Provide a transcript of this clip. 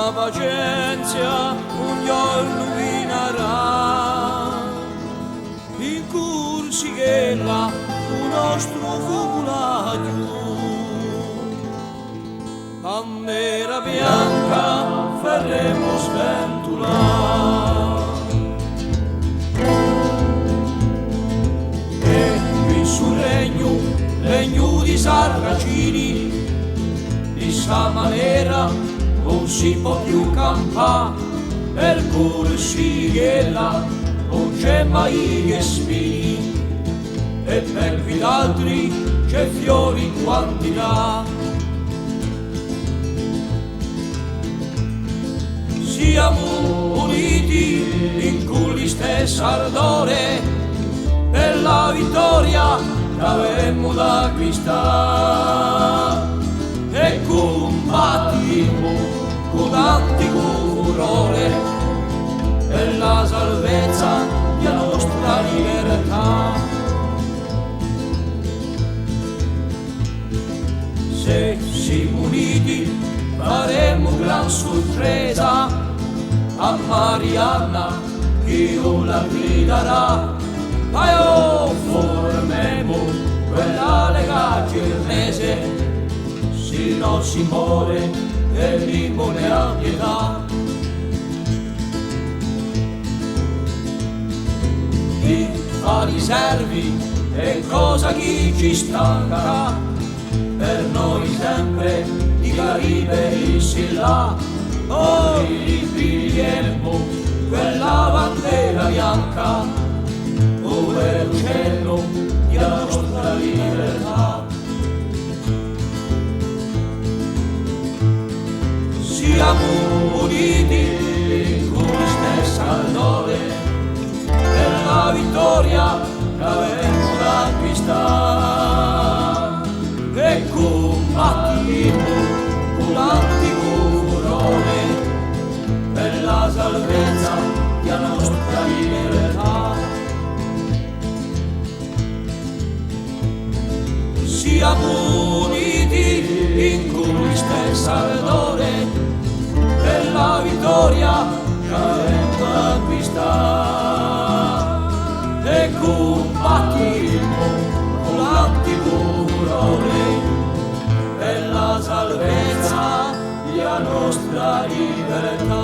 la pazienza un giorno vinerà, in corsi che là un nostro popolato, a nera bianca faremo sventolare. E qui sul regno di Sarracini, di sta maniera non si può più campare, per corsi che là non c'è mai che spini, e per qui d'altri c'è fiori in quantità. Siamo uniti in culli stessa ardore, per la vittoria che avremmo da acquistare, e combattimmo con antico furore per la salvezza della nostra libertà. Se siamo uniti faremo gran sorpresa a Marianna che io la griderà, ma io formemo quella lega girnese, se no si muore e l'immune a pietà. Chi fa i servi è cosa chi ci stanca, per noi sempre di Caribe si là, noi ripigliemmo quella bandera bianca, dove l'uccello della nostra libertà. Siamo uniti con la stessa ardore, per la vittoria che avremo da acquistare, e combattimmo con l'antico furore per la salvezza della nostra libertà. Siamo uniti in cui stessa ardore, per la vittoria che avremo da acquistare, e combattimmo con l'antico furore per la salvezza della nostra libertà.